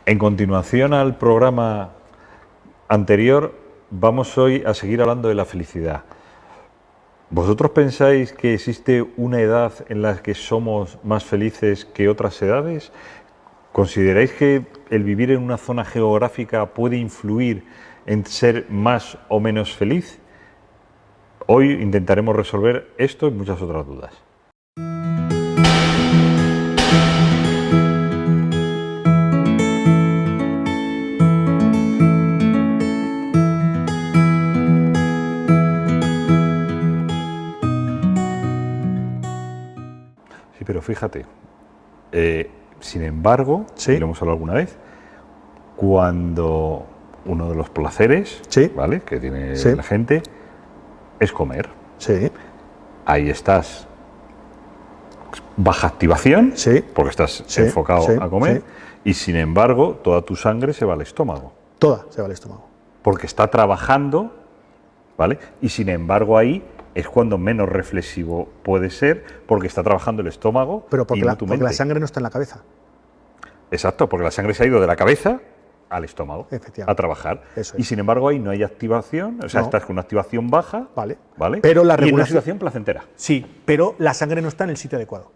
En continuación al programa anterior, vamos hoy a seguir hablando de la felicidad. ¿Vosotros pensáis que existe una edad en la que somos más felices que otras edades? ¿Consideráis que el vivir en una zona geográfica puede influir en ser más o menos feliz? Hoy intentaremos resolver esto y muchas otras dudas. Sí, pero fíjate, sin embargo, Sí. y lo hemos hablado alguna vez, cuando uno de los placeres, Sí. ¿vale?, que tiene Sí. la gente es comer. Sí, Ahí estás baja activación, Sí. porque estás Sí, enfocado sí, a comer, sí. y sin embargo toda tu sangre se va al estómago, toda se va al estómago. porque está trabajando, ¿vale? Y sin embargo ahí es cuando menos reflexivo puede ser, porque está trabajando el estómago Pero y porque, no la, tu porque mente. la sangre no está en la cabeza. Exacto, porque la sangre se ha ido de la cabeza al estómago Efectivamente. a trabajar. Eso Y es. sin embargo ahí no hay activación, o sea, No. estás con una activación baja, Vale. ¿vale? Pero la y en una regulación- situación placentera. Sí, pero la sangre no está en el sitio adecuado.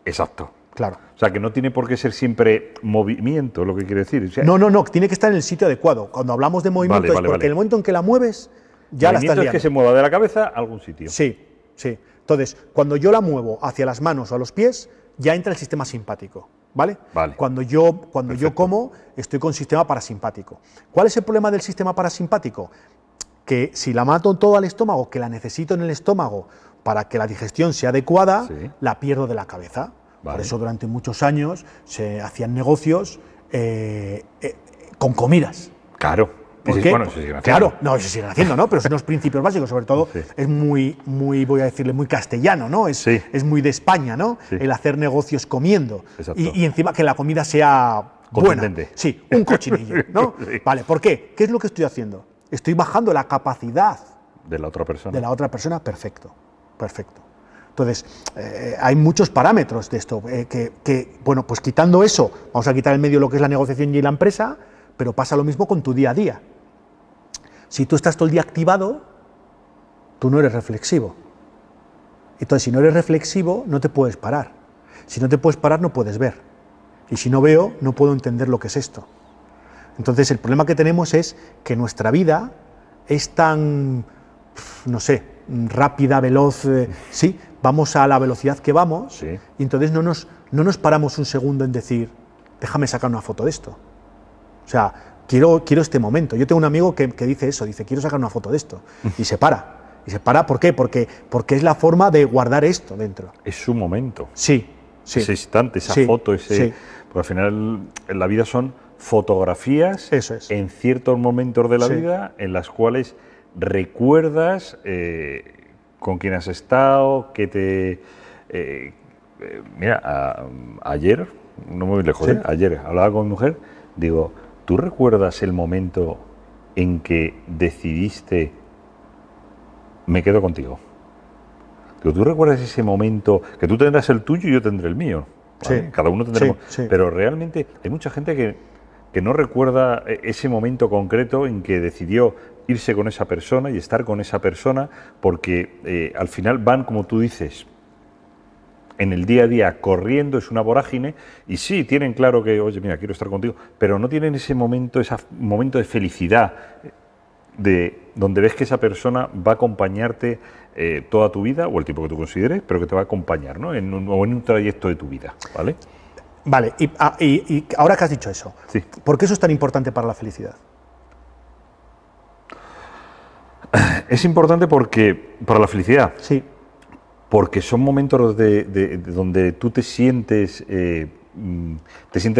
Exacto. Claro. O sea, que no tiene por qué ser siempre movimiento, lo que quiere decir. O sea, No, tiene que estar en el sitio adecuado. Cuando hablamos de movimiento Vale, es vale, porque vale. en el momento en que la mueves, ya la estás movimiento es liando. que se mueva de la cabeza a algún sitio. Sí, sí. Entonces, cuando yo la muevo hacia las manos o a los pies, ya entra el sistema simpático, ¿vale? Vale. Cuando yo Perfecto. como, estoy con sistema parasimpático. ¿Cuál es el problema del sistema parasimpático? Que si la mato todo al estómago, que la necesito en el estómago para que la digestión sea adecuada, Sí. la pierdo de la cabeza. Vale. Por eso durante muchos años se hacían negocios con comidas. Claro. ¿Por Y qué? bueno, se siguen haciendo. Claro, no, se siguen haciendo, ¿no? Pero son unos principios básicos, sobre todo Sí. es muy, voy a decirle, muy castellano, ¿no? Sí. Es muy de España, ¿no? Sí. El hacer negocios comiendo. Exacto. Y encima que la comida sea buena. Contundente. Sí, un cochinillo, ¿no? Sí. Vale, ¿por qué? ¿Qué es lo que estoy haciendo? Estoy bajando la capacidad De la otra persona. de la otra persona, perfecto, perfecto. Entonces, hay muchos parámetros de esto, bueno, pues quitando eso, vamos a quitar en medio lo que es la negociación y la empresa, pero pasa lo mismo con tu día a día. Si tú estás todo el día activado, tú no eres reflexivo. Entonces, si no eres reflexivo, no te puedes parar. Si no te puedes parar, no puedes ver. Y si no veo, no puedo entender lo que es esto. Entonces, el problema que tenemos es que nuestra vida es tan, no sé, rápida, veloz, sí, vamos a la velocidad que vamos, Sí. y entonces no nos paramos un segundo en decir, déjame sacar una foto de esto. O sea, quiero este momento. Yo tengo un amigo que dice eso, dice, quiero sacar una foto de esto. Y se para. ¿Y se para por qué? Porque es la forma de guardar esto dentro. Es su momento. Sí, sí. Ese instante, esa Sí, foto, ese. sí. Porque al final en la vida son fotografías Eso es. en ciertos momentos de la Sí. vida en las cuales recuerdas con quién has estado, que te. Mira, ayer, no muy lejos, Sí. ayer hablaba con mi mujer, digo, ¿tú recuerdas el momento en que decidiste me quedo contigo? Digo, ¿tú recuerdas ese momento que tú tendrás el tuyo y yo tendré el mío? ¿Vale? Sí. Cada uno tendremos. Sí, sí. Pero realmente hay mucha gente que no recuerda ese momento concreto en que decidió irse con esa persona y estar con esa persona, porque al final van, como tú dices, en el día a día corriendo, es una vorágine, y sí, tienen claro que, oye, mira, quiero estar contigo, pero no tienen ese momento de felicidad, de donde ves que esa persona va a acompañarte toda tu vida, o el tiempo que tú consideres, pero que te va a acompañar, ¿no? O en un trayecto de tu vida, ¿vale? Vale, y ahora que has dicho eso, Sí. ¿por qué eso es tan importante para la felicidad? Es importante para la felicidad, Sí, porque son momentos donde tú te sientes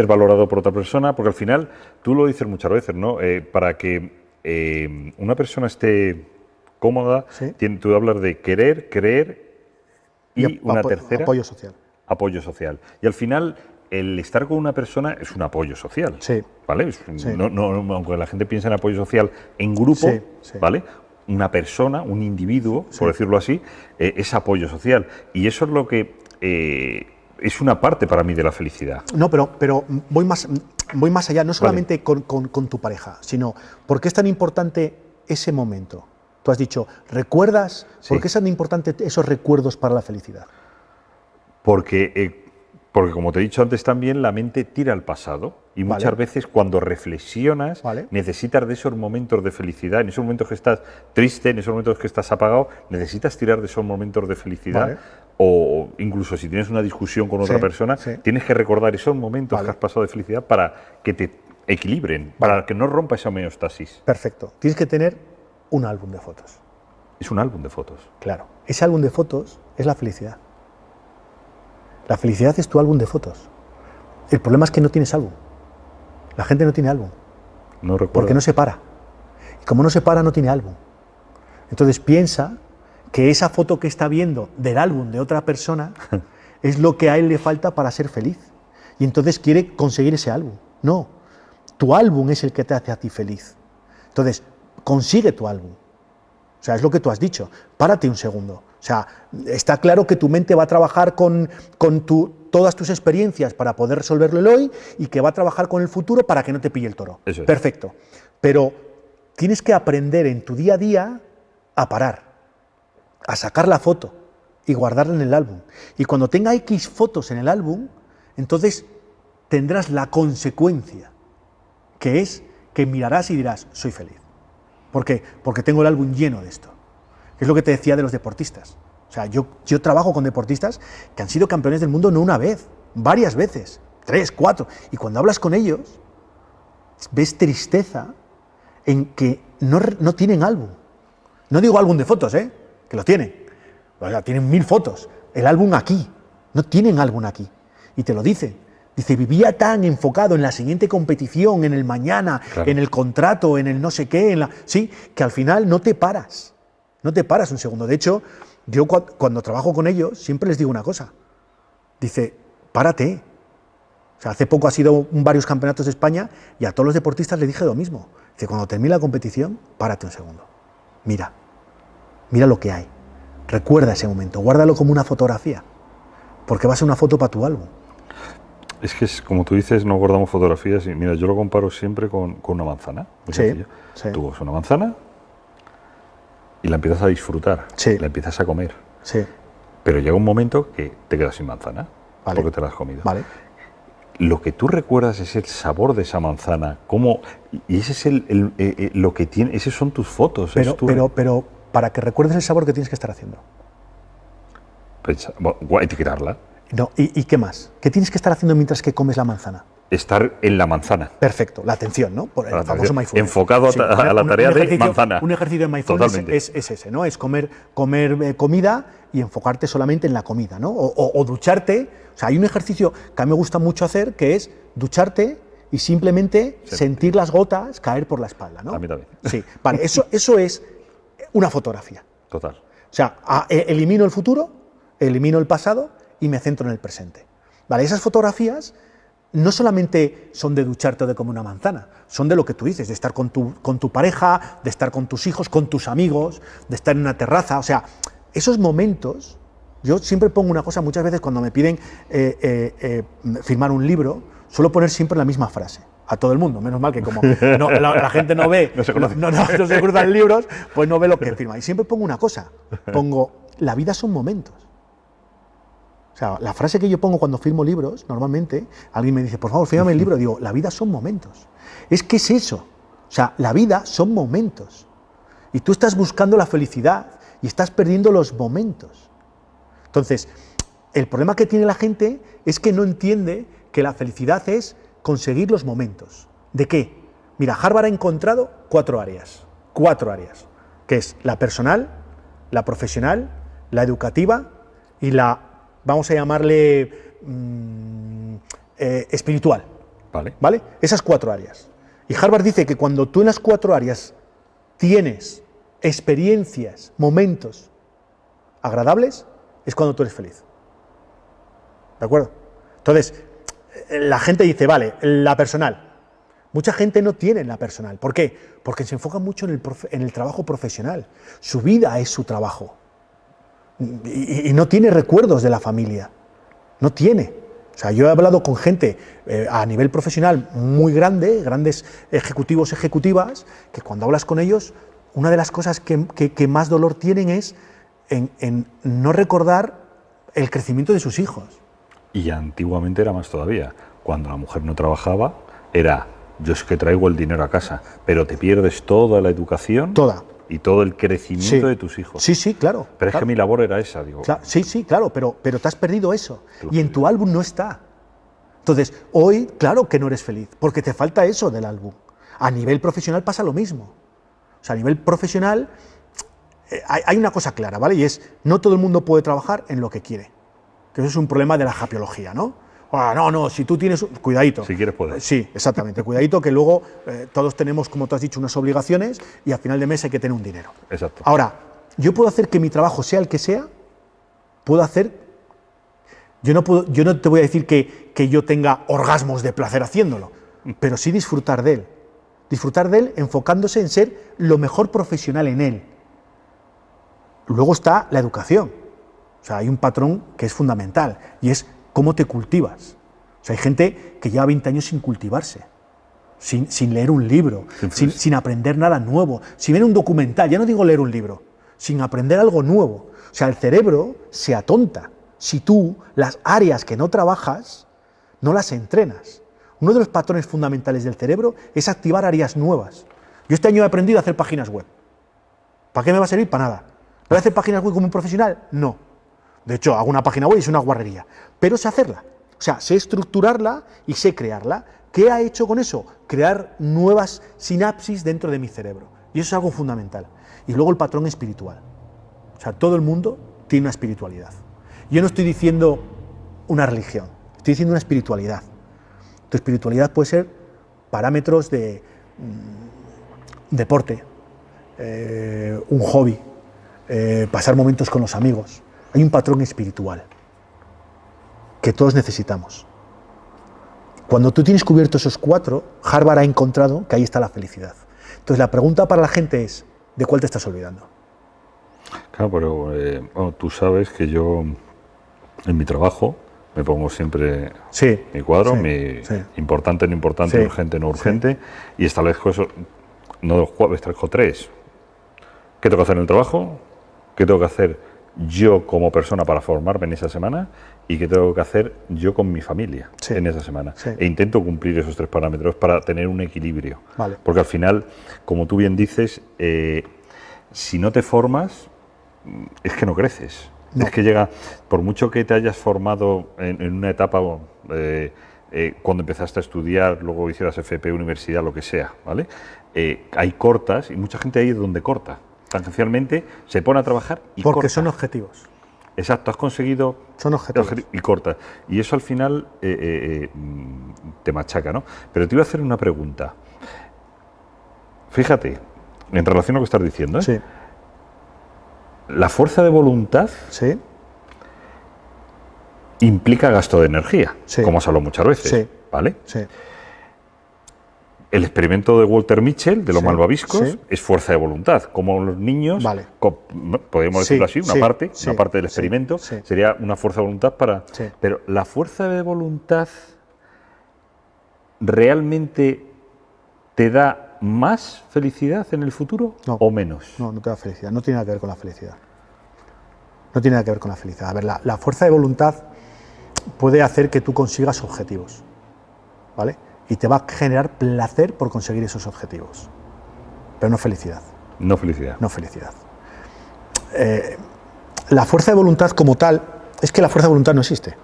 valorado por otra persona, porque al final, tú lo dices muchas veces, ¿no? Para que una persona esté cómoda, Sí. tú hablas de querer, creer y una tercera, apoyo social. apoyo social. Y al final, el estar con una persona es un apoyo social, Sí. ¿vale? Sí. Aunque la gente piensa en apoyo social en grupo, Sí, sí. ¿vale? Una persona, un individuo, por decirlo así, es apoyo social. Y eso es lo que es una parte para mí de la felicidad. No, pero voy más allá, no solamente con tu pareja, sino ¿por qué es tan importante ese momento? Tú has dicho, ¿recuerdas? ¿Por qué es tan importante esos recuerdos para la felicidad? Porque como te he dicho antes también, la mente tira al pasado y muchas veces cuando reflexionas necesitas de esos momentos de felicidad, en esos momentos que estás triste, en esos momentos que estás apagado, necesitas tirar de esos momentos de felicidad o incluso si tienes una discusión con otra persona, tienes que recordar esos momentos que has pasado de felicidad para que te equilibren, para que no rompa esa homeostasis. Perfecto. Tienes que tener un álbum de fotos. Es un álbum de fotos. Claro. Ese álbum de fotos es la felicidad. La felicidad es tu álbum de fotos. El problema es que no tienes álbum. La gente no tiene álbum. No recuerdo. Porque no se para. Y como no se para, no tiene álbum. Entonces piensa que esa foto que está viendo del álbum de otra persona es lo que a él le falta para ser feliz. Y entonces quiere conseguir ese álbum. No. Tu álbum es el que te hace a ti feliz. Entonces, consigue tu álbum. O sea, es lo que tú has dicho. Párate un segundo. O sea, está claro que tu mente va a trabajar con todas tus experiencias para poder resolverlo el hoy y que va a trabajar con el futuro para que no te pille el toro. Eso es. Perfecto. Pero tienes que aprender en tu día a día a parar, a sacar la foto y guardarla en el álbum. Y cuando tenga X fotos en el álbum, entonces tendrás la consecuencia, que es que mirarás y dirás, soy feliz. ¿Por qué? Porque tengo el álbum lleno de esto. Es lo que te decía de los deportistas. O sea, yo trabajo con deportistas que han sido campeones del mundo no una vez, varias veces, 3, 4. Y cuando hablas con ellos, ves tristeza en que no tienen álbum. No digo álbum de fotos, que lo tienen. O sea, tienen 1000 fotos. El álbum aquí. No tienen álbum aquí. Y te lo dicen. Dice, vivía tan enfocado en la siguiente competición, en el mañana, en el contrato, en el no sé qué, sí, que al final no te paras. No te paras un segundo. De hecho, yo cuando trabajo con ellos siempre les digo una cosa. Dice, párate. O sea, hace poco ha sido varios campeonatos de España y a todos los deportistas les dije lo mismo. Dice, cuando termine la competición, párate un segundo. Mira lo que hay. Recuerda ese momento, guárdalo como una fotografía, porque va a ser una foto para tu álbum. Es que, como tú dices, no guardamos fotografías y mira, yo lo comparo siempre con una manzana. Sí. Tú coges una manzana y la empiezas a disfrutar, la empiezas a comer. Sí. Pero llega un momento que te quedas sin manzana, porque te la has comido. Vale. Lo que tú recuerdas es el sabor de esa manzana, y ese es lo que tiene, esas son tus fotos. Pero para que recuerdes el sabor, ¿qué tienes que estar haciendo? Etiquetarla. No, ¿y qué más? ¿Qué tienes que estar haciendo mientras que comes la manzana? Estar en la manzana. Perfecto, la atención, ¿no? Por el famoso mindfulness. Enfocado a la tarea de manzana. Un ejercicio de mindfulness es ese, ¿no? Es comer comida y enfocarte solamente en la comida, ¿no? O ducharte. O sea, hay un ejercicio que a mí me gusta mucho hacer, que es ducharte y simplemente sentir las gotas caer por la espalda, ¿no? A mí también. Sí, vale, eso es una fotografía. Total. O sea, elimino el futuro, elimino el pasado y me centro en el presente. Vale, esas fotografías no solamente son de ducharte o de comer una manzana, son de lo que tú dices, de estar con tu pareja, de estar con tus hijos, con tus amigos, de estar en una terraza. O sea, esos momentos, yo siempre pongo una cosa, muchas veces cuando me piden firmar un libro, suelo poner siempre la misma frase. A todo el mundo, menos mal que como la gente no ve, no se cruzan libros, pues no ve lo que firma. Y siempre pongo una cosa, la vida son momentos. O sea, la frase que yo pongo cuando firmo libros, normalmente, alguien me dice, por favor, fírmame el libro, digo, la vida son momentos. Es que es eso. O sea, la vida son momentos. Y tú estás buscando la felicidad y estás perdiendo los momentos. Entonces, el problema que tiene la gente es que no entiende que la felicidad es conseguir los momentos. ¿De qué? Mira, Harvard ha encontrado 4 áreas, que es la personal, la profesional, la educativa y la, vamos a llamarle, espiritual. ¿Vale? Esas 4 áreas. Y Harvard dice que cuando tú en las 4 áreas tienes experiencias, momentos agradables, es cuando tú eres feliz. ¿De acuerdo? Entonces, la gente dice, vale, la personal. Mucha gente no tiene la personal. ¿Por qué? Porque se enfoca mucho en el trabajo profesional. Su vida es su trabajo. Y no tiene recuerdos de la familia. No tiene. O sea, yo he hablado con gente a nivel profesional muy grande, grandes ejecutivos, ejecutivas, que cuando hablas con ellos, una de las cosas que más dolor tienen es en no recordar el crecimiento de sus hijos. Y antiguamente era más todavía. Cuando la mujer no trabajaba, era, yo es que traigo el dinero a casa, pero te pierdes toda la educación. Toda. Y todo el crecimiento de tus hijos. Sí, sí, claro. Pero claro. es que mi labor era esa, digo. Sí, claro, pero te has perdido eso. Y en tu álbum no está. Entonces, hoy, claro que no eres feliz, porque te falta eso del álbum. A nivel profesional pasa lo mismo. O sea, a nivel profesional hay una cosa clara, ¿vale? Y es, no todo el mundo puede trabajar en lo que quiere. Que eso es un problema de la japiología, ¿no? No, si tú tienes... Cuidadito. Si quieres, puedes. Sí, exactamente. Cuidadito que luego todos tenemos, como tú has dicho, unas obligaciones y al final de mes hay que tener un dinero. Exacto. Ahora, yo puedo hacer que mi trabajo sea el que sea, puedo hacer... Yo no te voy a decir que yo tenga orgasmos de placer haciéndolo, pero sí disfrutar de él. Disfrutar de él enfocándose en ser lo mejor profesional en él. Luego está la educación. O sea, hay un patrón que es fundamental y es cómo te cultivas. O sea, hay gente que lleva 20 años sin cultivarse, sin leer un libro, sin aprender nada nuevo, sin ver un documental, ya no digo leer un libro, sin aprender algo nuevo. O sea, el cerebro se atonta si tú las áreas que no trabajas no las entrenas. Uno de los patrones fundamentales del cerebro es activar áreas nuevas. Yo este año he aprendido a hacer páginas web. ¿Para qué me va a servir? Para nada. ¿Voy a hacer páginas web como un profesional? No. De hecho, hago una página web y es una guarrería. Pero sé hacerla. O sea, sé estructurarla y sé crearla. ¿Qué ha hecho con eso? Crear nuevas sinapsis dentro de mi cerebro. Y eso es algo fundamental. Y luego el patrón espiritual. O sea, todo el mundo tiene una espiritualidad. Yo no estoy diciendo una religión, estoy diciendo una espiritualidad. Tu espiritualidad puede ser parámetros de deporte, un hobby, pasar momentos con los amigos. Hay un patrón espiritual que todos necesitamos. Cuando tú tienes cubierto esos 4, Harvard ha encontrado que ahí está la felicidad. Entonces la pregunta para la gente es, ¿de cuál te estás olvidando? Claro, pero bueno, tú sabes que yo en mi trabajo me pongo siempre mi cuadro, importante, no importante, urgente, no urgente, y establezco eso, no 2 jueves, establezco 3. ¿Qué tengo que hacer en el trabajo? ¿Qué tengo que hacer yo como persona para formarme en esa semana? ¿Y qué tengo que hacer yo con mi familia en esa semana? E intento cumplir esos 3 parámetros para tener un equilibrio. Vale. Porque al final, como tú bien dices, si no te formas, es que no creces. No. Es que llega, por mucho que te hayas formado en una etapa, cuando empezaste a estudiar, luego hicieras FP, universidad, lo que sea, ¿vale? Hay cortas, y mucha gente ahí es donde corta. Tangencialmente se pone a trabajar y corta. Porque son objetivos. Exacto, has conseguido... Son objetivos. Y corta. Y eso al final te machaca, ¿no? Pero te iba a hacer una pregunta. Fíjate, en relación a lo que estás diciendo, Sí. La fuerza de voluntad implica gasto de energía, como has hablado muchas veces, ¿vale? Sí. El experimento de Walter Mitchell, de los malvaviscos, es fuerza de voluntad. Como los niños, podemos decirlo así, una parte del experimento sería una fuerza de voluntad para... Pero ¿la fuerza de voluntad realmente te da más felicidad en el futuro o menos? No te da felicidad, no tiene nada que ver con la felicidad. No tiene nada que ver con la felicidad. A ver, la fuerza de voluntad puede hacer que tú consigas objetivos, ¿vale? Y te va a generar placer por conseguir esos objetivos, pero no felicidad. No felicidad. No felicidad. La fuerza de voluntad como tal, es que la fuerza de voluntad no existe.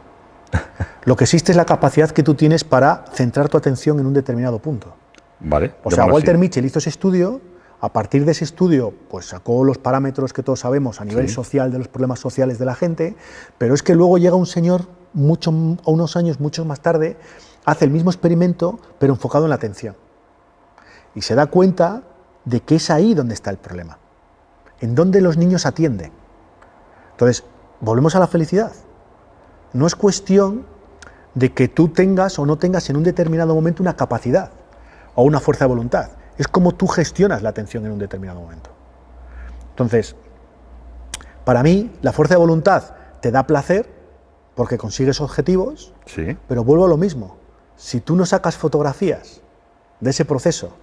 Lo que existe es la capacidad que tú tienes para centrar tu atención en un determinado punto. Vale. O sea, Walter Mitchell hizo esse estudio, a partir de ese estudio pues sacó los parámetros que todos sabemos a nivel social de los problemas sociales de la gente, pero es que luego llega un señor unos años mucho más tarde, hace el mismo experimento pero enfocado en la atención y se da cuenta de que es ahí donde está el problema, en donde los niños atienden. Entonces, volvemos a la felicidad. No es cuestión de que tú tengas o no tengas en un determinado momento una capacidad o una fuerza de voluntad. Es como tú gestionas la atención en un determinado momento. Entonces, para mí, la fuerza de voluntad te da placer, porque consigues objetivos, Sí. pero vuelvo a lo mismo. Si tú no sacas fotografías de ese proceso,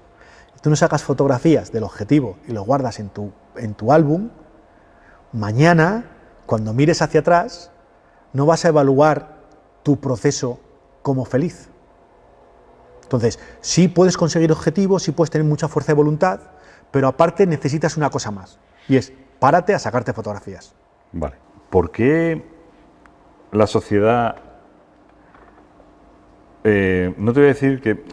tú no sacas fotografías del objetivo y lo guardas en tu álbum, mañana, cuando mires hacia atrás, no vas a evaluar tu proceso como feliz. Entonces, sí puedes conseguir objetivos, sí puedes tener mucha fuerza de voluntad, pero aparte necesitas una cosa más, y es párate a sacarte fotografías. Vale. ¿Por qué la sociedad, no te voy a decir que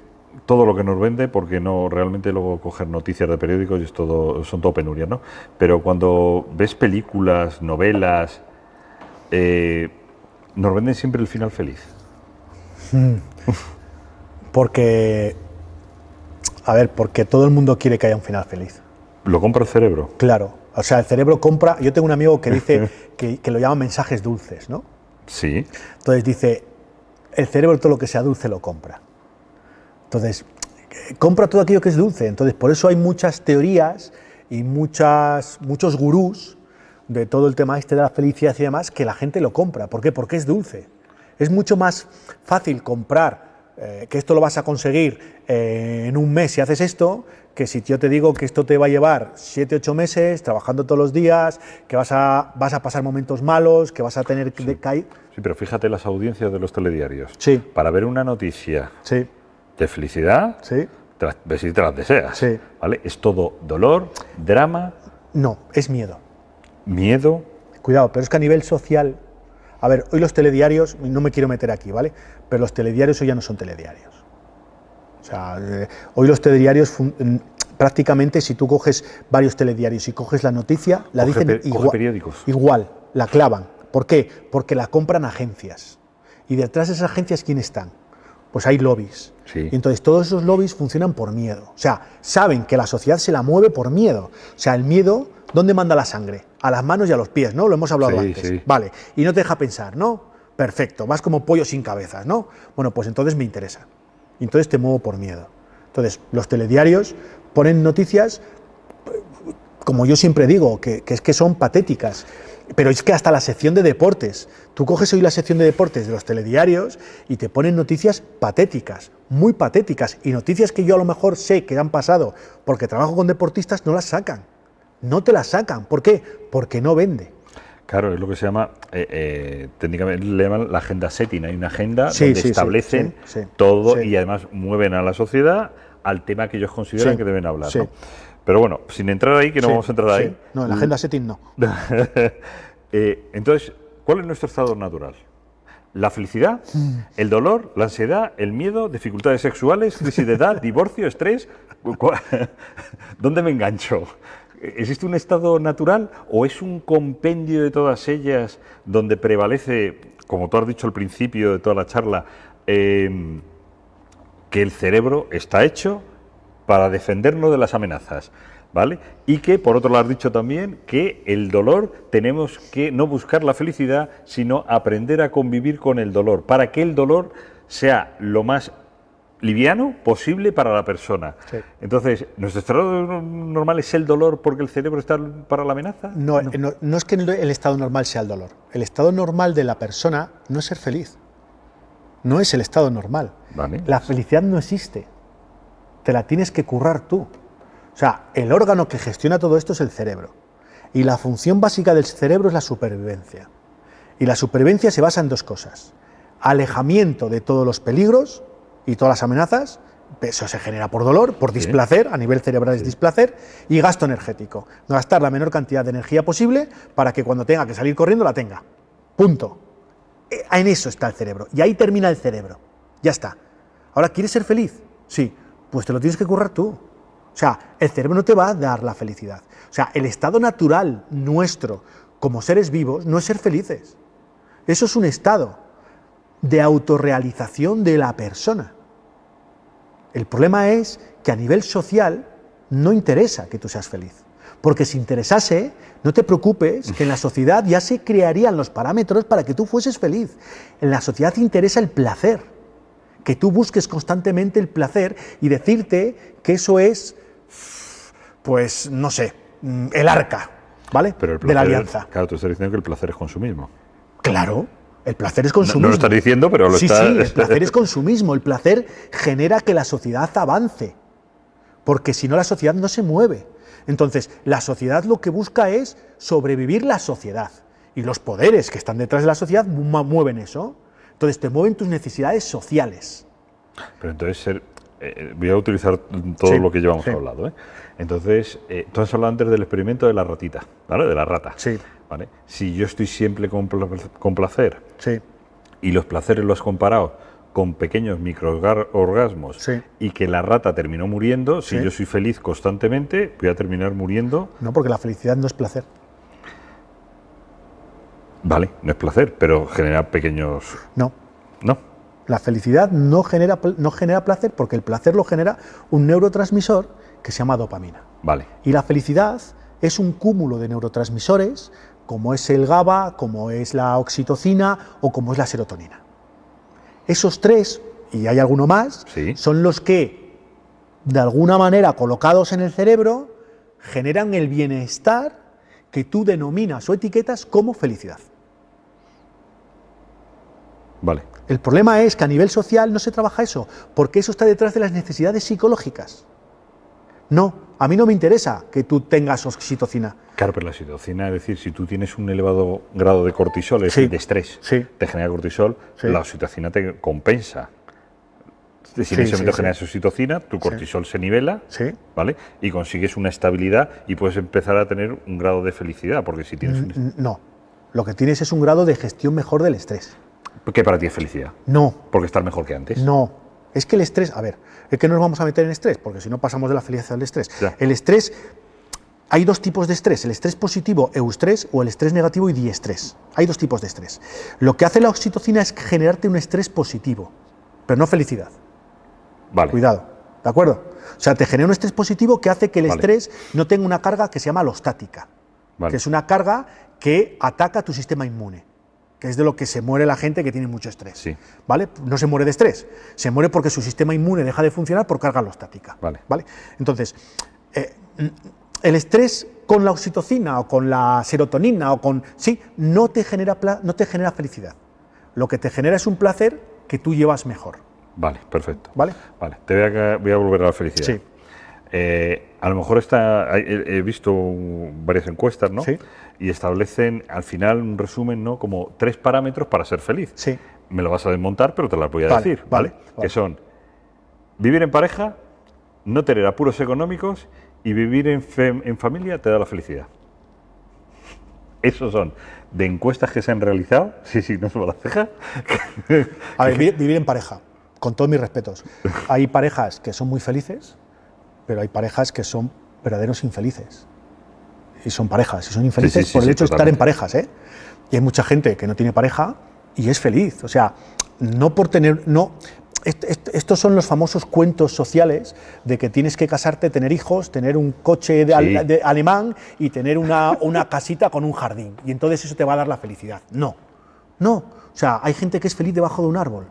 todo lo que nos vende, porque no, realmente luego coger noticias de periódicos y son todo penurias, ¿no? Pero cuando ves películas, novelas, nos venden siempre el final feliz? Porque todo el mundo quiere que haya un final feliz. ¿Lo compra el cerebro? Claro, o sea, el cerebro compra. Yo tengo un amigo que dice que lo llama mensajes dulces, ¿no? Sí. Entonces dice, el cerebro todo lo que sea dulce lo compra. Entonces, compra todo aquello que es dulce. Entonces, por eso hay muchas teorías y muchos gurús de todo el tema de la felicidad y demás, que la gente lo compra. ¿Por qué? Porque es dulce. Es mucho más fácil comprar que esto lo vas a conseguir en un mes si haces esto, que si yo te digo que esto te va a llevar 7, 8 meses, trabajando todos los días, que vas a pasar momentos malos, que vas a tener que caer. Sí, pero fíjate las audiencias de los telediarios. Sí. Para ver una noticia Sí. de felicidad, Sí. ves si te las deseas. Sí. ¿Vale? Es todo dolor, drama, No, es miedo. miedo. Cuidado, pero es que a nivel social, a ver, hoy los telediarios, no me quiero meter aquí, ¿vale? Pero los telediarios hoy ya no son telediarios. O sea, hoy los telediarios, prácticamente, si tú coges varios telediarios y coges la noticia, la dicen Coge igual, periódicos. igual, la clavan. ¿Por qué? Porque la compran agencias. Y detrás de esas agencias, ¿quién están? Pues hay lobbies. Sí. Y entonces todos esos lobbies funcionan por miedo. O sea, saben que la sociedad se la mueve por miedo. O sea, el miedo, ¿dónde manda la sangre? A las manos y a los pies, ¿no? Lo hemos hablado Sí, antes. sí. Vale. Y no te deja pensar, ¿no? Perfecto. Vas como pollo sin cabezas, ¿no? Bueno, pues entonces me interesa. Y entonces te muevo por miedo. Entonces, los telediarios ponen noticias, como yo siempre digo, que es que son patéticas. Pero es que hasta la sección de deportes, tú coges hoy la sección de deportes de los telediarios y te ponen noticias patéticas, muy patéticas, y noticias que yo a lo mejor sé que han pasado porque trabajo con deportistas, no las sacan, no te las sacan. ¿Por qué? Porque no vende. Claro, es lo que se llama, técnicamente le llaman la agenda setting. Hay una agenda Sí, donde sí, establecen sí, sí, todo sí. y además mueven a la sociedad al tema que ellos consideran Sí, que deben hablar, sí. ¿no? Pero bueno, sin entrar ahí, que no Sí, vamos a entrar ahí. sí. No, en la agenda setting no. Entonces, ¿cuál es nuestro estado natural? ¿La felicidad? ¿El dolor? ¿La ansiedad? ¿El miedo? ¿Dificultades sexuales? ¿Crisis de edad? ¿Divorcio? ¿Estrés? ¿Dónde me engancho? ¿Existe un estado natural o es un compendio de todas ellas donde prevalece, como tú has dicho al principio de toda la charla, que el cerebro está hecho para defendernos de las amenazas, ¿vale? Y que, por otro lado, has dicho también que el dolor tenemos que no buscar la felicidad, sino aprender a convivir con el dolor, para que el dolor sea lo más liviano posible para la persona. Sí. Entonces, ¿nuestro estado normal es el dolor porque el cerebro está para la amenaza? No es que el estado normal sea el dolor. El estado normal de la persona no es ser feliz. No es el estado normal. Vale. La felicidad no existe. Te la tienes que currar tú. O sea, el órgano que gestiona todo esto es el cerebro. Y la función básica del cerebro es la supervivencia. Y la supervivencia se basa en dos cosas. Alejamiento de todos los peligros y todas las amenazas. Eso se genera por dolor, por displacer, a nivel cerebral es displacer, y gasto energético. Gastar la menor cantidad de energía posible para que cuando tenga que salir corriendo la tenga. Punto. En eso está el cerebro. Y ahí termina el cerebro. Ya está. Ahora, ¿quieres ser feliz? Sí. Pues te lo tienes que currar tú. O sea, el cerebro no te va a dar la felicidad. O sea, el estado natural nuestro como seres vivos no es ser felices. Eso es un estado de autorrealización de la persona. El problema es que a nivel social no interesa que tú seas feliz. Porque si interesase, no te preocupes, que en la sociedad ya se crearían los parámetros para que tú fueses feliz. En la sociedad te interesa el placer, que tú busques constantemente el placer y decirte que eso es, pues, no sé, el arca, ¿vale? Pero el placer, de la alianza. Claro, tú estás diciendo que el placer es consumismo. Claro, El placer es No, consumismo. no lo estás diciendo, pero lo sí, está... Sí, el placer es consumismo. El placer genera que la sociedad avance, porque si no la sociedad no se mueve. Entonces, la sociedad lo que busca es sobrevivir la sociedad. Y los poderes que están detrás de la sociedad mueven eso. Entonces, te mueven tus necesidades sociales. Pero entonces, voy a utilizar todo Sí, lo que llevamos sí. hablado. Entonces, tú has hablado antes del experimento de la ratita, ¿vale? De la rata. Sí. ¿Vale? Si yo estoy siempre con placer Sí, y los placeres los has comparado con pequeños microorgasmos Sí. y que la rata terminó muriendo, si Sí. yo soy feliz constantemente, voy a terminar muriendo. no, porque la felicidad no es placer. Vale, no es placer, pero genera pequeños... No. ¿No? La felicidad no genera placer porque el placer lo genera un neurotransmisor que se llama dopamina. Vale. Y la felicidad es un cúmulo de neurotransmisores como es el GABA, como es la oxitocina o como es la serotonina. Esos tres, y hay alguno más, Sí. son los que, de alguna manera, colocados en el cerebro, generan el bienestar que tú denominas o etiquetas como felicidad. Vale. El problema es que a nivel social no se trabaja eso, porque eso está detrás de las necesidades psicológicas. No, a mí no me interesa que tú tengas oxitocina. Claro, pero la oxitocina, es decir, si tú tienes un elevado grado de cortisol, es Sí. decir, de estrés, Sí. te genera cortisol, Sí. la oxitocina te compensa. Si en Sí, ese momento sí, generas oxitocina, tu cortisol se nivela, Sí. ¿vale? Y consigues una estabilidad y puedes empezar a tener un grado de felicidad, porque si tienes un... No, lo que tienes es un grado de gestión mejor del estrés. ¿Qué para ti es felicidad? No, Porque estar mejor que antes. no. Es que el estrés, a ver, es que no nos vamos a meter en estrés, porque si no pasamos de la felicidad al estrés. Ya. El estrés, hay dos tipos de estrés, el estrés positivo, eustrés, o el estrés negativo y diestrés. Hay dos tipos de estrés. Lo que hace la oxitocina es generarte un estrés positivo, pero no felicidad. Vale. Cuidado, ¿de acuerdo? O sea, te genera un estrés positivo que hace que el Vale. estrés no tenga una carga que se llama alostática, Vale. que es una carga que ataca tu sistema inmune, que es de lo que se muere la gente que tiene mucho estrés. Sí. ¿Vale? No se muere de estrés, se muere porque su sistema inmune deja de funcionar por carga alostática. Vale. Entonces, el estrés con la oxitocina o con la serotonina o con... Sí, no te genera felicidad. Lo que te genera es un placer que tú llevas mejor. Vale, perfecto. ¿Vale? Vale, voy a volver a la felicidad. Sí. A lo mejor he visto varias encuestas, ¿no? Sí. Y establecen al final un resumen, ¿no? Como 3 parámetros para ser feliz. Sí. Me lo vas a desmontar, pero te las voy a Vale, decir, vale, ¿vale? vale. Que son vivir en pareja, no tener apuros económicos y vivir en familia te da la felicidad. Esos son de encuestas que se han realizado. Sí, no se me la ceja. A ver, vivir en pareja, con todos mis respetos. Hay parejas que son muy felices, pero hay parejas que son verdaderos infelices. Y son parejas, y son infelices Sí, por el hecho de estar en totalmente. parejas, ¿eh? Y hay mucha gente que no tiene pareja y es feliz. O sea, no por tener... no. Estos son los famosos cuentos sociales de que tienes que casarte, tener hijos, tener un coche de alemán y tener una casita con un jardín. Y entonces eso te va a dar la felicidad. No, no. O sea, hay gente que es feliz debajo de un árbol.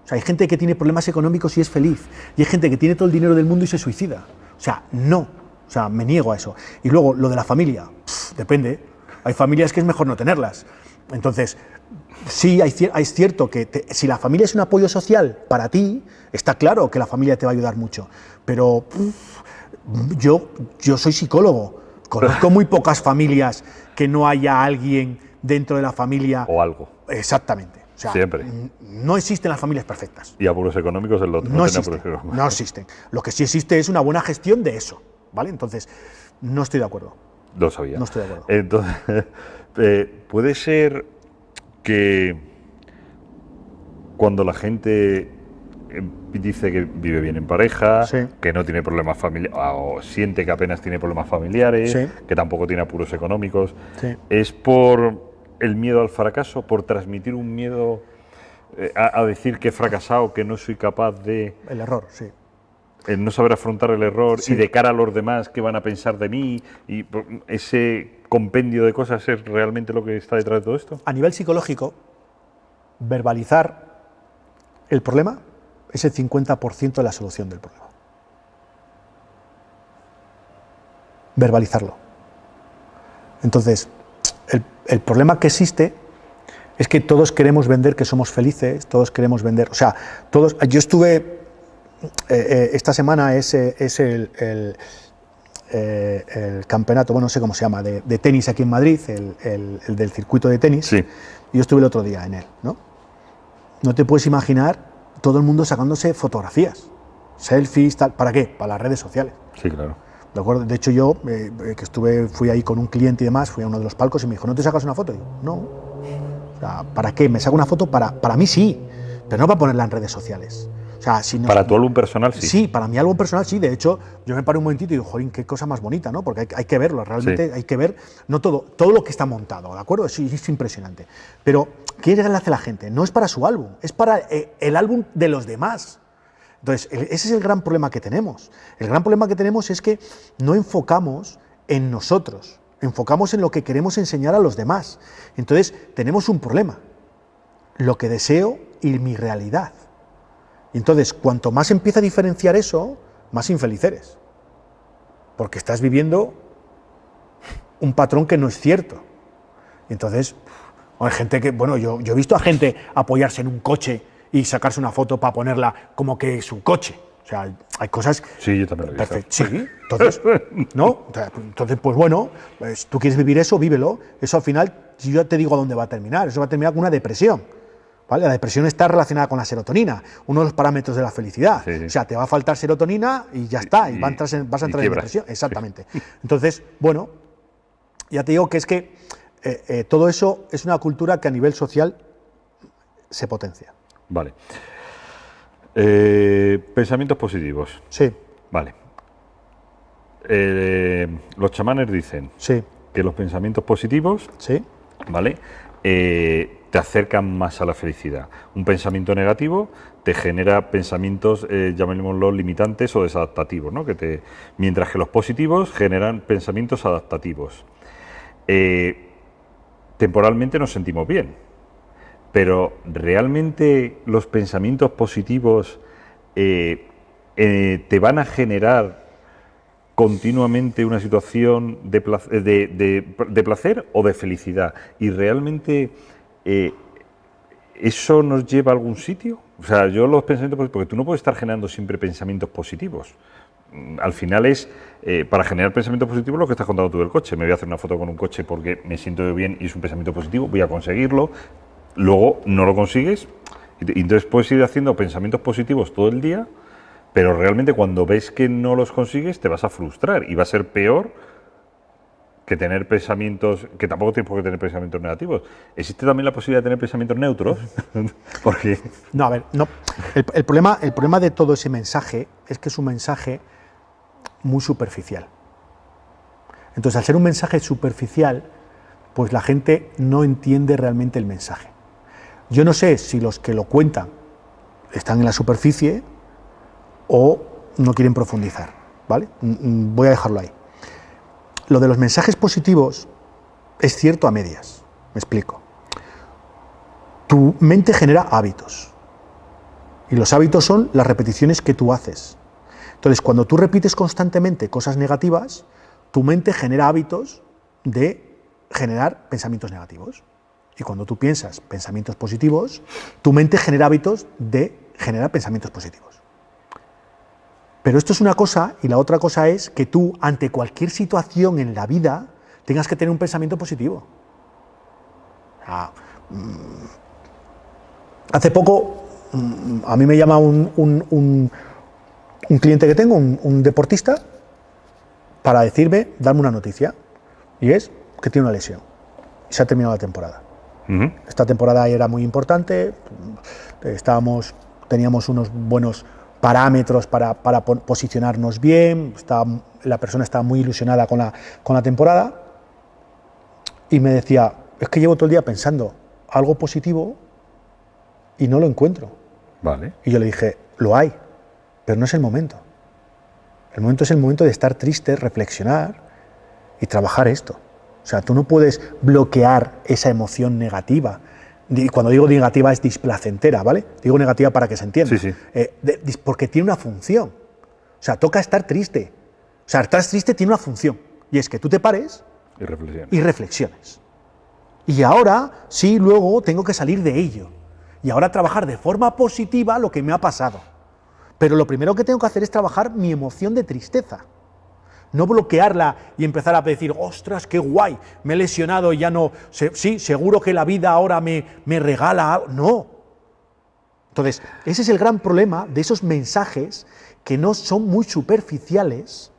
O sea, hay gente que tiene problemas económicos y es feliz. Y hay gente que tiene todo el dinero del mundo y se suicida. O sea, no. O sea, me niego a eso. Y luego, lo de la familia, depende. Hay familias que es mejor no tenerlas. Entonces, sí, es cierto que si la familia es un apoyo social para ti, está claro que la familia te va a ayudar mucho. Pero yo soy psicólogo. Conozco muy pocas familias que no haya alguien dentro de la familia. O algo. Exactamente. O sea, Siempre. no existen las familias perfectas. Y apuros económicos el otro. No tener existen. apuros económicos. No existen. Lo que sí existe es una buena gestión de eso. ¿Vale? Entonces, no estoy de acuerdo. Lo sabía. No estoy de acuerdo. Entonces, puede ser que cuando la gente dice que vive bien en pareja, Sí. que no tiene problemas familiares, o siente que apenas tiene problemas familiares, Sí. que tampoco tiene apuros económicos, Sí. es por el miedo al fracaso, por transmitir un miedo a decir que he fracasado, que no soy capaz de... El error, sí. El no saber afrontar el error Sí. y de cara a los demás qué van a pensar de mí, y ese compendio de cosas es realmente lo que está detrás de todo esto. A nivel psicológico, verbalizar el problema es el 50% de la solución del problema. Verbalizarlo. Entonces, el problema que existe Es que todos queremos vender que somos felices, todos queremos vender, o sea, todos. Yo estuve, esta semana es el campeonato, bueno, no sé cómo se llama, de tenis aquí en Madrid, el del circuito de tenis, Sí. y yo estuve el otro día en él, ¿no? No te puedes imaginar todo el mundo sacándose fotografías, selfies, tal, ¿para qué? Para las redes sociales. Sí, claro. ¿De acuerdo? De hecho, yo, que fui ahí con un cliente y demás, fui a uno de los palcos y me dijo, ¿no te sacas una foto? Y yo, no. O sea, ¿para qué? Me saco una foto para mí sí, pero no para ponerla en redes sociales. O sea, si Para tu álbum personal, sí. Sí, para mi álbum personal sí. De hecho, yo me paré un momentito y digo, joder, qué cosa más bonita, ¿no? Porque hay que verlo, realmente Sí. hay que ver, no todo lo que está montado, ¿de acuerdo? Sí, es impresionante. Pero, ¿qué le hace la gente? No es para su álbum, es para el álbum de los demás. Entonces, ese es el gran problema que tenemos. El gran problema que tenemos es que no enfocamos en nosotros, enfocamos en lo que queremos enseñar a los demás. Entonces, tenemos un problema, lo que deseo y mi realidad. Y entonces, cuanto más empieza a diferenciar eso, más infeliz eres. Porque estás viviendo un patrón que no es cierto. Y entonces, hay gente que, bueno, yo he visto a gente apoyarse en un coche y sacarse una foto para ponerla como que es un coche. O sea, hay cosas... Sí, yo también lo he visto. Perfecto. Sí, entonces, ¿no? Entonces, pues bueno, pues, tú quieres vivir eso, vívelo. Eso al final, si yo te digo a dónde va a terminar, eso va a terminar con una depresión. ¿Vale? La depresión está relacionada con la serotonina, uno de los parámetros de la felicidad. Sí, sí. O sea, te va a faltar serotonina y ya está, y vas a entrar en quiebras. depresión. Exactamente. Sí. Entonces, bueno, ya te digo que es que todo eso es una cultura que a nivel social se potencia. Vale. Pensamientos positivos. Sí. Vale. Los chamanes dicen Sí. que los pensamientos positivos, Sí. ¿vale? Te acercan más a la felicidad. Un pensamiento negativo te genera pensamientos, llamémoslos limitantes o desadaptativos, ¿no? Mientras que los positivos generan pensamientos adaptativos. Temporalmente nos sentimos bien, pero ¿realmente los pensamientos positivos te van a generar continuamente una situación de placer o de felicidad? ¿Y realmente eso nos lleva a algún sitio? O sea, yo los pensamientos positivos, porque tú no puedes estar generando siempre pensamientos positivos. Al final es, para generar pensamientos positivos, lo que estás contando tú del coche. Me voy a hacer una foto con un coche porque me siento bien y es un pensamiento positivo, voy a conseguirlo. Luego no lo consigues y entonces puedes ir haciendo pensamientos positivos todo el día, pero realmente cuando ves que no los consigues te vas a frustrar y va a ser peor que tener pensamientos, que tampoco tienes por qué tener pensamientos negativos. ¿Existe también la posibilidad de tener pensamientos neutros? Porque... No, a ver, no. El problema de todo ese mensaje es que es un mensaje muy superficial. Entonces, al ser un mensaje superficial, pues la gente no entiende realmente el mensaje. Yo no sé si los que lo cuentan están en la superficie o no quieren profundizar, ¿vale? Voy a dejarlo ahí. Lo de los mensajes positivos es cierto a medias, me explico. Tu mente genera hábitos y los hábitos son las repeticiones que tú haces. Entonces, cuando tú repites constantemente cosas negativas, tu mente genera hábitos de generar pensamientos negativos. Y cuando tú piensas pensamientos positivos, tu mente genera hábitos de generar pensamientos positivos. Pero esto es una cosa, y la otra cosa es que tú, ante cualquier situación en la vida, tengas que tener un pensamiento positivo. Hace poco, a mí me llama un cliente que tengo, un deportista, para darme una noticia, y es que tiene una lesión. Y se ha terminado la temporada. Esta temporada era muy importante, teníamos unos buenos parámetros para posicionarnos bien, la persona estaba muy ilusionada con la temporada y me decía, es que llevo todo el día pensando algo positivo y no lo encuentro. Vale. Y yo le dije, lo hay, pero no es el momento. El momento es el momento de estar triste, reflexionar y trabajar esto. O sea, tú no puedes bloquear esa emoción negativa. Y cuando digo negativa es displacentera, ¿vale? Digo negativa para que se entienda. Sí, sí. Porque tiene una función. O sea, toca estar triste. O sea, estar triste tiene una función. Y es que tú te pares Y reflexiones. y reflexiones. Y ahora sí, luego tengo que salir de ello. Y ahora trabajar de forma positiva lo que me ha pasado. Pero lo primero que tengo que hacer es trabajar mi emoción de tristeza. No bloquearla y empezar a decir, ostras, qué guay, me he lesionado y ya no... Sí, seguro que la vida ahora me regala algo. No. Entonces, ese es el gran problema de esos mensajes que no son muy superficiales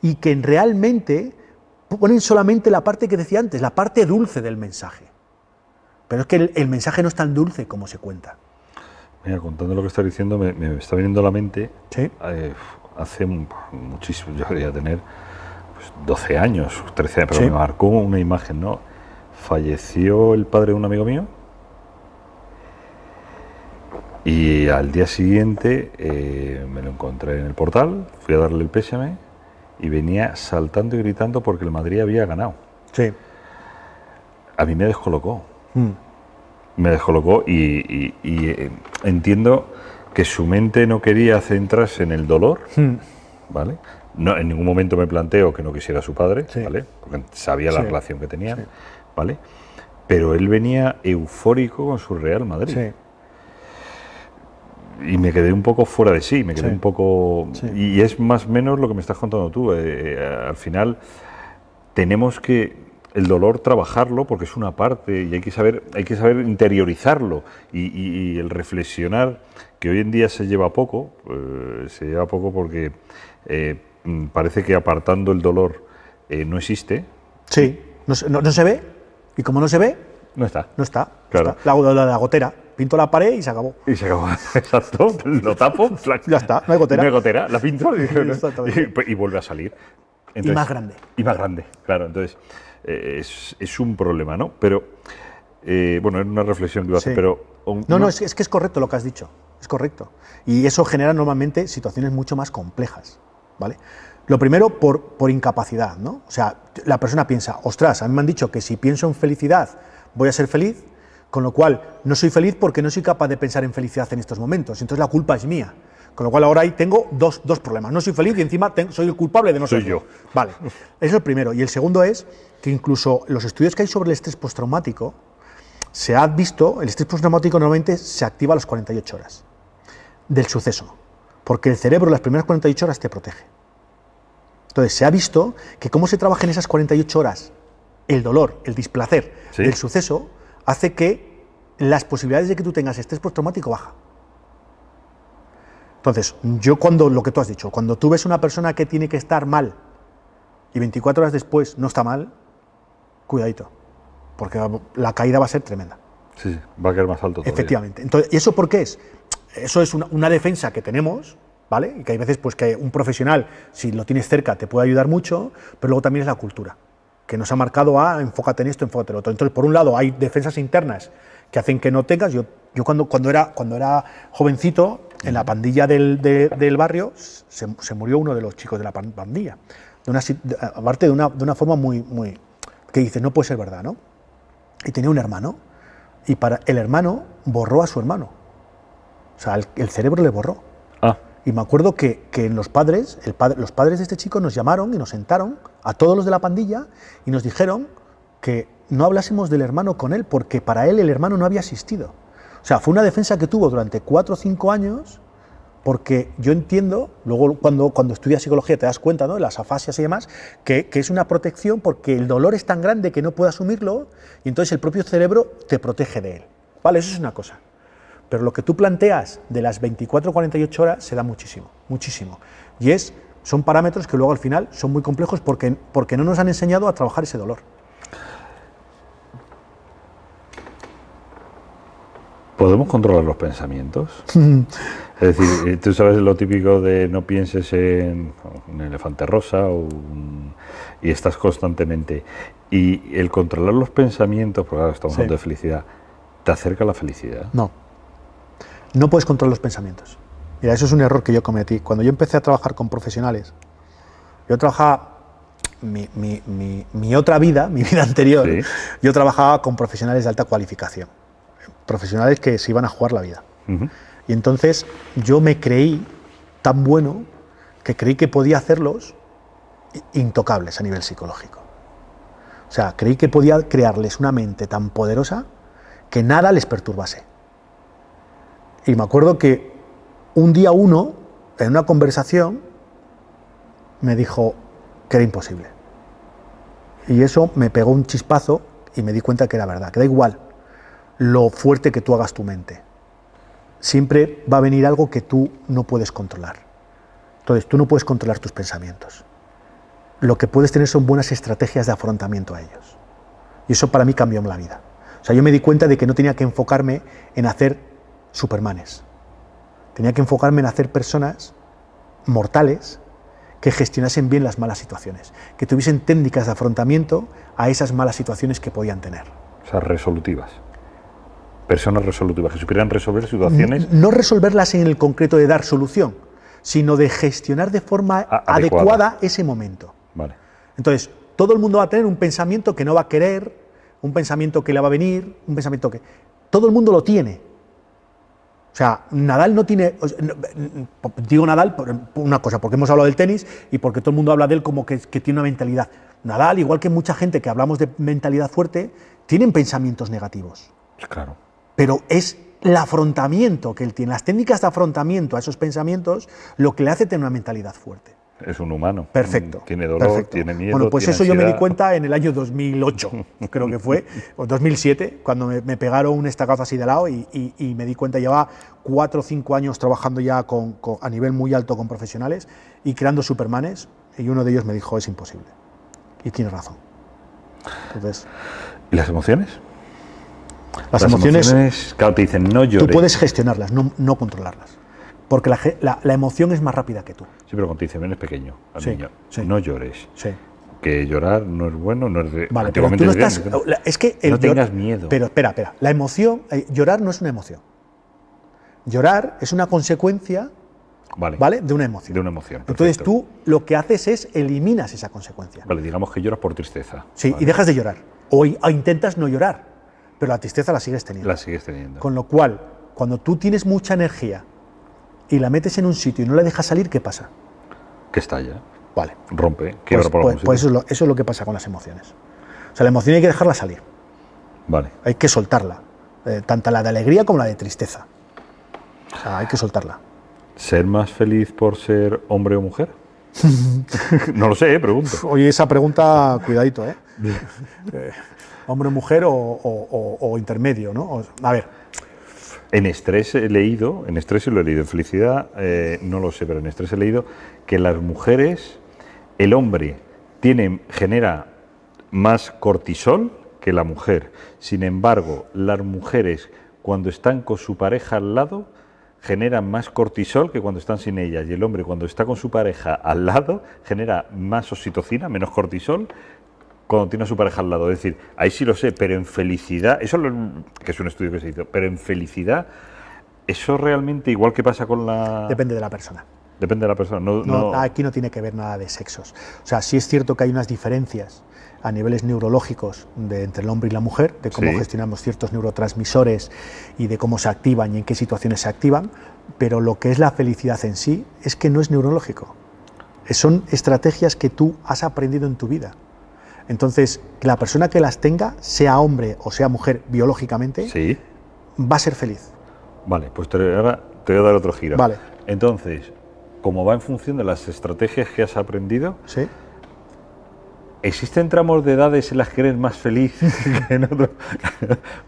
y que realmente ponen solamente la parte que decía antes, la parte dulce del mensaje. Pero es que el mensaje no es tan dulce como se cuenta. Mira, contando lo que estás diciendo, me está viniendo a la mente, ¿Sí? Hace muchísimo, yo debería tener 12 años, 13 años, pero Sí. me marcó una imagen, ¿no? Falleció el padre de un amigo mío y al día siguiente me lo encontré en el portal, fui a darle el pésame y venía saltando y gritando porque el Madrid había ganado. Sí. A mí me descolocó. Mm. Me descolocó y entiendo que su mente no quería centrarse en el dolor, ¿vale? No, en ningún momento me planteo que no quisiera a su padre, Sí. ¿vale? Porque sabía la Sí. relación que tenían, Sí. ¿vale? Pero él venía eufórico con su Real Madrid. Sí. Y me quedé un poco fuera de sí, me quedé Sí. un poco... Sí. Y es más o menos lo que me estás contando tú. Al final tenemos que el dolor trabajarlo porque es una parte y hay que saber interiorizarlo y el reflexionar, que hoy en día se lleva poco porque parece que apartando el dolor no existe. Sí. No se ve, y como no se ve, No está. no está. No Claro. está. La gotera. Pinto la pared y se acabó. Y se acabó. Exacto. Lo tapo. Ya está, no hay gotera. No hay gotera, la pinto Exactamente. y vuelve a salir. Y más grande. Y más grande, claro. Entonces, es un problema, ¿no? Pero, bueno, es una reflexión que iba a hacer, Sí. pero... No, es que es correcto lo que has dicho. Es correcto. Y eso genera normalmente situaciones mucho más complejas, ¿vale? Lo primero, por incapacidad, ¿no? O sea, la persona piensa, ostras, a mí me han dicho que si pienso en felicidad voy a ser feliz, con lo cual no soy feliz porque no soy capaz de pensar en felicidad en estos momentos. Entonces la culpa es mía. Con lo cual ahora ahí tengo dos problemas. No soy feliz y encima soy el culpable de no ser. Soy yo. Vale. Eso es el primero. Y el segundo es que incluso los estudios que hay sobre el estrés postraumático, se ha visto, el estrés postraumático normalmente se activa a las 48 horas del suceso, porque el cerebro las primeras 48 horas te protege. Entonces se ha visto que cómo se trabaja en esas 48 horas el dolor, el displacer ¿Sí? del suceso, hace que las posibilidades de que tú tengas estrés postraumático baja. Entonces, lo que tú has dicho, cuando tú ves una persona que tiene que estar mal y 24 horas después no está mal, cuidadito, porque la caída va a ser tremenda. Sí, va a caer más alto todavía. Efectivamente. Entonces, ¿y eso por qué es? Eso es una defensa que tenemos, ¿vale? Y que hay veces pues que un profesional, si lo tienes cerca, te puede ayudar mucho, pero luego también es la cultura, que nos ha marcado a enfócate en esto, enfócate en lo otro. Entonces, por un lado, hay defensas internas que hacen que no tengas. Yo cuando era jovencito, en la pandilla del barrio, se murió uno de los chicos de la pandilla. Aparte de una forma muy, que dices, no puede ser verdad, ¿no? Y tenía un hermano, y para el hermano borró a su hermano. O sea, el cerebro le borró. Ah, Y me acuerdo que los padres de este chico nos llamaron y nos sentaron a todos los de la pandilla y nos dijeron que no hablásemos del hermano con él porque para él el hermano no había existido. O sea, fue una defensa que tuvo durante 4 o 5 años, porque yo entiendo, luego cuando estudias psicología te das cuenta, ¿no?, de las afasias y demás, que es una protección porque el dolor es tan grande que no puede asumirlo y entonces el propio cerebro te protege de él. Vale, eso es una cosa. Pero lo que tú planteas de las 24 o 48 horas se da muchísimo, muchísimo. Y son parámetros que luego al final son muy complejos porque no nos han enseñado a trabajar ese dolor. ¿Podemos controlar los pensamientos? Es decir, tú sabes lo típico de no pienses en un elefante rosa y estás constantemente. Y el controlar los pensamientos, porque ahora estamos hablando de felicidad, ¿te acerca a la felicidad? No. No puedes controlar los pensamientos. Mira, eso es un error que yo cometí. Cuando yo empecé a trabajar con profesionales, yo trabajaba, mi otra vida, mi vida anterior, Sí. yo trabajaba con profesionales de alta cualificación, profesionales que se iban a jugar la vida. Uh-huh. Y entonces yo me creí tan bueno que creí que podía hacerlos intocables a nivel psicológico. O sea, creí que podía crearles una mente tan poderosa que nada les perturbase. Y me acuerdo que un día uno, en una conversación, me dijo que era imposible. Y eso me pegó un chispazo y me di cuenta que era verdad, que da igual lo fuerte que tú hagas tu mente. Siempre va a venir algo que tú no puedes controlar. Entonces, tú no puedes controlar tus pensamientos. Lo que puedes tener son buenas estrategias de afrontamiento a ellos. Y eso para mí cambió la vida. O sea, yo me di cuenta de que no tenía que enfocarme en hacer supermanes. Tenía que enfocarme en hacer personas mortales que gestionasen bien las malas situaciones, que tuviesen técnicas de afrontamiento a esas malas situaciones que podían tener. O sea, resolutivas. Personas resolutivas, que supieran resolver situaciones. No resolverlas en el concreto de dar solución, sino de gestionar de forma adecuada ese momento. Vale. Entonces, todo el mundo va a tener un pensamiento que no va a querer, un pensamiento que le va a venir, un pensamiento que... Todo el mundo lo tiene. O sea, Nadal no tiene... Digo Nadal por una cosa, porque hemos hablado del tenis y porque todo el mundo habla de él como que tiene una mentalidad. Nadal, igual que mucha gente que hablamos de mentalidad fuerte, tienen pensamientos negativos. Claro. Pero es el afrontamiento que él tiene, las técnicas de afrontamiento a esos pensamientos, lo que le hace tener una mentalidad fuerte. Es un humano. Perfecto. Tiene dolor, perfecto. tiene miedo. Bueno, pues tiene eso ansiedad. yo me di cuenta en el año 2008, creo que fue, o 2007, cuando me pegaron un estacazo así de lado y me di cuenta, llevaba 4 o 5 años trabajando ya a nivel muy alto con profesionales y creando supermanes, y uno de ellos me dijo, es imposible. Y tiene razón. Entonces, ¿y las emociones? Las emociones, claro, te dicen no llores. Tú puedes gestionarlas, no controlarlas. Porque la emoción es más rápida que tú. Sí, pero cuando te dicen, ven, es pequeño, al Sí, niño, sí. no llores. Sí. Que llorar no es bueno, no es de... Vale, pero tú no estás... Es que no tengas miedo. Pero espera. La emoción... llorar no es una emoción. Llorar es una consecuencia, ¿vale? De una emoción. De una emoción, Entonces perfecto. tú lo que haces es eliminas esa consecuencia. Vale, digamos que lloras por tristeza. Sí, vale. y dejas de llorar. O intentas no llorar, pero la tristeza la sigues teniendo. La sigues teniendo. Con lo cual, cuando tú tienes mucha energía y la metes en un sitio y no la dejas salir, ¿qué pasa? Que estalla. Vale. Rompe, quiebra por algún Pues sitio. eso es lo que pasa con las emociones. O sea, la emoción hay que dejarla salir. Vale. Hay que soltarla. Tanto la de alegría como la de tristeza. O sea, hay que soltarla. ¿Ser más feliz por ser hombre o mujer? No lo sé, pregunto. Oye, esa pregunta, cuidadito, ¿eh? Hombre, mujer o intermedio, ¿no? A ver. En estrés he leído, en felicidad no lo sé, pero en estrés he leído que las mujeres, el hombre genera más cortisol que la mujer. Sin embargo, las mujeres cuando están con su pareja al lado generan más cortisol que cuando están sin ella, y el hombre cuando está con su pareja al lado genera más oxitocina, menos cortisol, cuando tiene a su pareja al lado. Es decir, ahí sí lo sé, pero en felicidad, que es un estudio que se hizo, pero en felicidad, eso realmente, igual que pasa con la... Depende de la persona. Depende de la persona. No, aquí no tiene que ver nada de sexos. O sea, sí es cierto que hay unas diferencias a niveles neurológicos entre el hombre y la mujer, de cómo gestionamos ciertos neurotransmisores y de cómo se activan y en qué situaciones se activan, pero lo que es la felicidad en sí es que no es neurológico. Son estrategias que tú has aprendido en tu vida. Entonces, que la persona que las tenga, sea hombre o sea mujer biológicamente, va a ser feliz. Vale, pues ahora te voy a dar otro giro. Vale. Entonces, como va en función de las estrategias que has aprendido, ¿sí? ¿Existen tramos de edades en las que eres más feliz que en otros?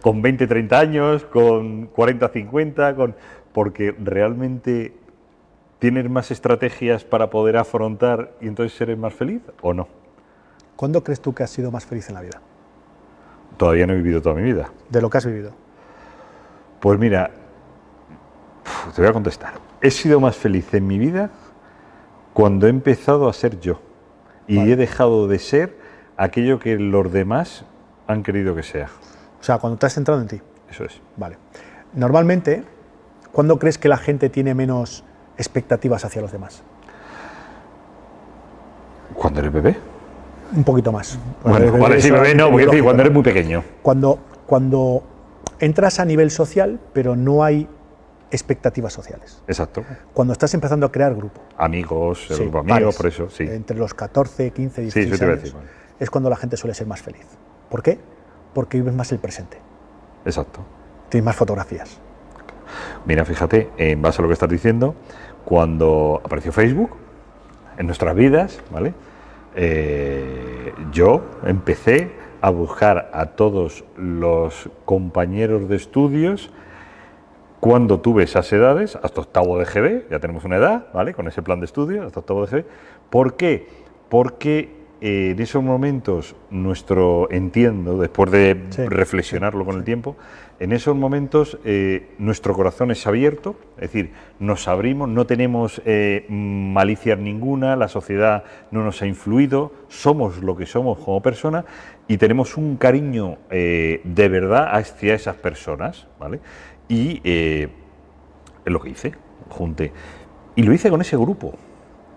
Con 20, 30 años, con 40, 50, porque realmente tienes más estrategias para poder afrontar y entonces eres más feliz o no? ¿Cuándo crees tú que has sido más feliz en la vida? Todavía no he vivido toda mi vida. ¿De lo que has vivido? Pues mira, te voy a contestar. He sido más feliz en mi vida cuando he empezado a ser yo. Y he dejado de ser aquello que los demás han querido que sea. O sea, cuando te has centrado en ti. Eso es. Vale. Normalmente, ¿cuándo crees que la gente tiene menos expectativas hacia los demás? ¿Cuando eres bebé? Un poquito más. Bueno, vale, sí, bebé no, porque decir, cuando eres muy pequeño. Cuando entras a nivel social, pero no hay expectativas sociales. Exacto. Cuando estás empezando a crear grupo. Amigos, el Sí, grupo amigos, pares, por eso, sí. Entre los 14, 15, 16 sí, eso te iba a años. decir, vale. es cuando la gente suele ser más feliz. ¿Por qué? Porque vives más el presente. Exacto. Tienes más fotografías. Mira, fíjate, en base a lo que estás diciendo, cuando apareció Facebook en nuestras vidas, ¿vale? Yo empecé a buscar a todos los compañeros de estudios cuando tuve esas edades, hasta octavo de GB, ya tenemos una edad, ¿vale? Con ese plan de estudio, hasta octavo de GB. ¿Por qué? Porque en esos momentos entiendo, después de reflexionarlo con el tiempo, en esos momentos nuestro corazón es abierto, es decir, nos abrimos, no tenemos malicias ninguna, la sociedad no nos ha influido, somos lo que somos como personas y tenemos un cariño de verdad hacia esas personas, ¿vale? Y es lo que hice, junté. Y lo hice con ese grupo.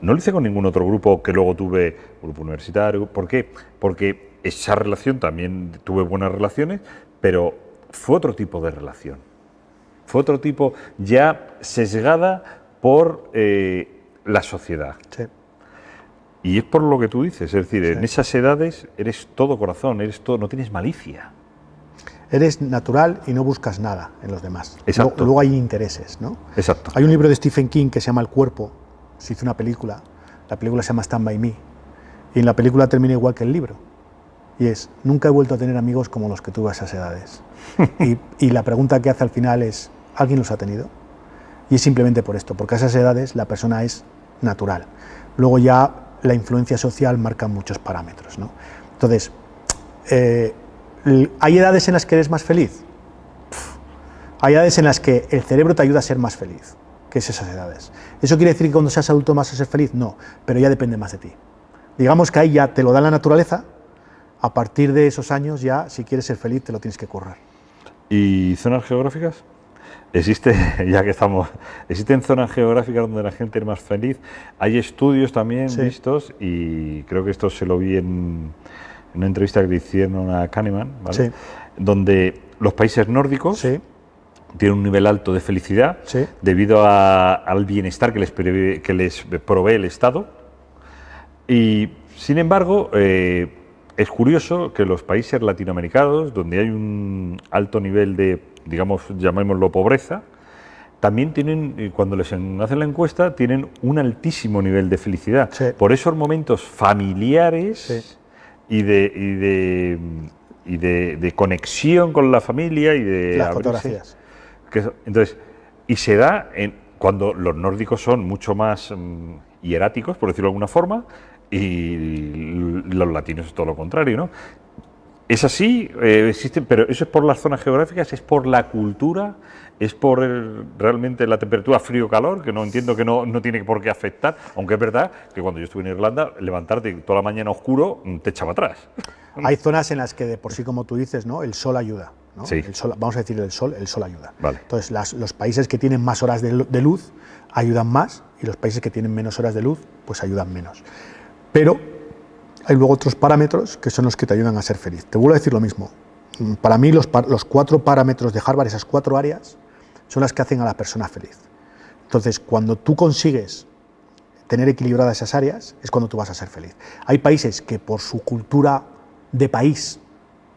No lo hice con ningún otro grupo que luego tuve, grupo universitario. ¿Por qué? Porque esa relación también tuve buenas relaciones, pero fue otro tipo de relación. Fue otro tipo ya sesgada por la sociedad. Sí. Y es por lo que tú dices, es decir, en esas edades eres todo corazón, eres todo, no tienes malicia. Eres natural y no buscas nada en los demás. Exacto. Luego hay intereses, ¿no? Exacto. Hay un libro de Stephen King que se llama El cuerpo. Se hizo una película. La película se llama Stand By Me. Y en la película termina igual que el libro. Y es, nunca he vuelto a tener amigos como los que tuve a esas edades. y la pregunta que hace al final es, ¿alguien los ha tenido? Y es simplemente por esto, porque a esas edades la persona es natural. Luego ya la influencia social marca muchos parámetros, ¿no? Entonces, ¿hay edades en las que eres más feliz? Hay edades en las que el cerebro te ayuda a ser más feliz, que es esas edades. ¿Eso quiere decir que cuando seas adulto vas a ser feliz? No, pero ya depende más de ti. Digamos que ahí ya te lo da la naturaleza, a partir de esos años ya, si quieres ser feliz, te lo tienes que currar. ¿Y zonas geográficas? Existe, ya que estamos, existen zonas geográficas donde la gente es más feliz. Hay estudios también vistos, y creo que esto se lo vi en una entrevista que le hicieron a Kahneman, ¿vale? Donde los países nórdicos tienen un nivel alto de felicidad debido al bienestar que les provee el Estado. Y, sin embargo, es curioso que los países latinoamericanos, donde hay un alto nivel de, digamos, llamémoslo pobreza, también tienen, cuando les hacen la encuesta, tienen un altísimo nivel de felicidad. Por esos momentos familiares y de conexión con la familia y de las fotografías. Entonces, y se da cuando los nórdicos son mucho más hieráticos, por decirlo de alguna forma, y los latinos es todo lo contrario, ¿no? Es así, existen, pero eso es por las zonas geográficas, es por la cultura, es por realmente la temperatura frío-calor, que no entiendo que no tiene por qué afectar, aunque es verdad que cuando yo estuve en Irlanda, levantarte toda la mañana oscuro te echaba atrás. Hay zonas en las que de por sí, como tú dices, ¿no? El sol ayuda, ¿no? Sí. El sol, vamos a decir el sol ayuda. Vale. Entonces, los países que tienen más horas de luz ayudan más, y los países que tienen menos horas de luz, pues ayudan menos. Pero hay luego otros parámetros que son los que te ayudan a ser feliz. Te vuelvo a decir lo mismo. Para mí los 4 parámetros de Harvard, esas 4 áreas, son las que hacen a la persona feliz. Entonces, cuando tú consigues tener equilibradas esas áreas, es cuando tú vas a ser feliz. Hay países que por su cultura de país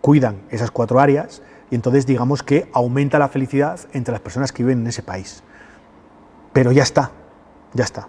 cuidan esas 4 áreas, y entonces digamos que aumenta la felicidad entre las personas que viven en ese país. Pero ya está, ya está.